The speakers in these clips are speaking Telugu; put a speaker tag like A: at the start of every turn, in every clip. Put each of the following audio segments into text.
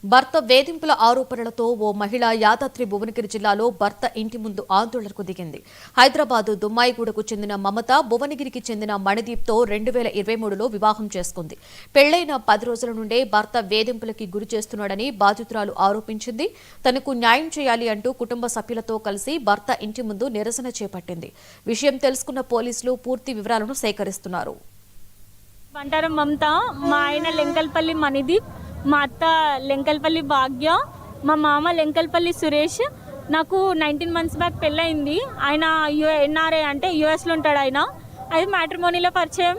A: భర్త వేధింపుల ఆరోపణలతో ఓ మహిళ యాదాద్రి భువనగిరి జిల్లాలో భర్త ఇంటి ముందు ఆందోళనకు దిగింది. హైదరాబాద్ దుమ్మాయిగూడకు చెందిన మమత భువనగిరికి చెందిన మణిదీప్తో 2023లో వివాహం చేసుకుంది. పెళ్లైన 10 రోజుల నుండే భర్త వేధింపులకి గురి చేస్తున్నాడని బాధితురాలు ఆరోపించింది. తనకు న్యాయం చేయాలి అంటూ కుటుంబ సభ్యులతో కలిసి భర్త ఇంటి ముందు నిరసన చేపట్టింది. విషయం తెలుసుకున్న పోలీసులు పూర్తి వివరాలను సేకరిస్తున్నారు.
B: బంటారం మమత, మా ఆయన లెంకల్పల్లి మణిదీప్, మా అత్త లెంకల్పల్లి భాగ్య, మా మామ లెంకల్పల్లి సురేష్. నాకు 19 మంత్స్ బ్యాక్ పెళ్ళయింది. ఆయన ఎన్ఆర్ఐ అంటే యూఎస్లో ఉంటాడు ఆయన. అది మ్యాట్రిమోనీలో పరిచయం.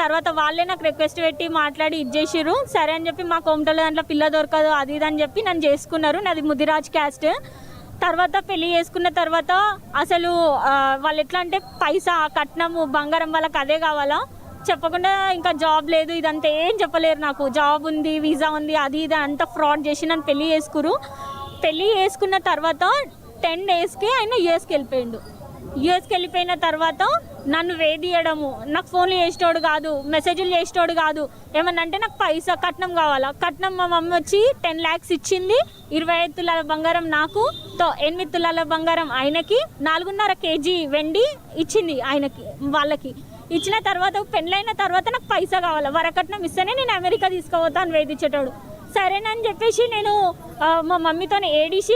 B: తర్వాత వాళ్ళే నాకు రిక్వెస్ట్ పెట్టి మాట్లాడి ఇచ్చేసారు. సరే అని చెప్పి మా కోమటలో దాంట్లో పిల్ల దొరకదు అది ఇది అని చెప్పి నన్ను చేసుకున్నారు. నాది ముదిరాజ్ క్యాస్ట్. తర్వాత పెళ్లి చేసుకున్న తర్వాత అసలు వాళ్ళు ఎట్లా అంటే పైసా కట్నము బంగారం వాళ్ళకి అదే కావాలా చెప్పకుండా ఇంకా జాబ్ లేదు ఇదంతా ఏం చెప్పలేరు. నాకు జాబ్ ఉంది, వీసా ఉంది, అది ఇది అంతా ఫ్రాడ్ చేసి నన్ను పెళ్లి చేసుకురు. పెళ్లి చేసుకున్న తర్వాత 10 డేస్కి ఆయన యూఎస్కి వెళ్ళిపోయిండు. యూఎస్కి వెళ్ళిపోయిన తర్వాత నన్ను వేధియడము, నాకు ఫోన్లు చేసేటోడు కాదు, మెసేజ్లు చేసేటోడు కాదు. ఏమన్నా అంటే నాకు పైసా కట్నం కావాలా. కట్నం మా మమ్మీ వచ్చి 10 lakhs ఇచ్చింది. 25 తులాల బంగారం నాకు, 8 తులాల బంగారం ఆయనకి, 4.5 kg వెండి ఇచ్చింది ఆయనకి వాళ్ళకి. ఇచ్చిన తర్వాత పెళ్ళైన తర్వాత నాకు పైసా కావాలి, వరకట్నం ఇస్తేనే నేను అమెరికా తీసుకుపోతాను వేధించేటోడు. సరేనని చెప్పేసి నేను మా మమ్మీతో ఏడిచి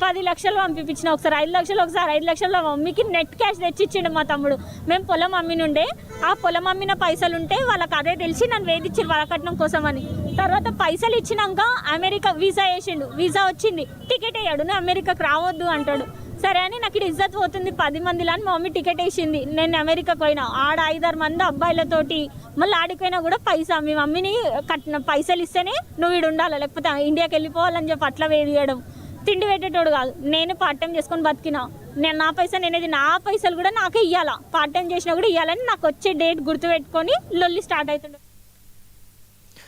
B: 10 లక్షలు పంపించిన. ఒకసారి 5 లక్షలు, ఒకసారి 5 లక్షలు మా మమ్మీకి నెట్ క్యాష్ తెచ్చిచ్చిండు మా తమ్ముడు. మేము పొలం అమ్మినుండే, ఆ పొలం అమ్మిన పైసలు ఉంటే వాళ్ళకి అదే తెలిసి నన్ను వేధించారు వరకట్నం కోసం అని. తర్వాత పైసలు ఇచ్చినాక అమెరికా వీసా వేసిండు. వీసా వచ్చింది, టికెట్ వేయడు, నువ్వు అమెరికాకు రావద్దు అంటాడు. సరే అని నాకు ఇక్కడ ఇజ్జత్ పోతుంది 10 మందిలో అని మా మమ్మీ టికెట్ వేసింది. నేను అమెరికాకు పోయినా, ఆడ 5-6 మంది అబ్బాయిలతోటి. మళ్ళీ ఆడిపోయినా కూడా పైసా మీ మమ్మీని కట్టిన పైసలు ఇస్తేనే నువ్వు వీడు ఉండాలి, లేకపోతే ఇండియాకి వెళ్ళిపోవాలని చెప్పి అట్లా వేదియడం. తిండి పెట్టేటోడు కాదు. నేను పార్ట్ టైం చేసుకొని బతికినా. నేను నా పైసలు కూడా నాకే ఇవ్వాలా, పార్ట్ టైం చేసినా కూడా ఇవ్వాలని నాకు వచ్చే డేట్ గుర్తుపెట్టుకొని లొల్లి స్టార్ట్ అవుతుండే.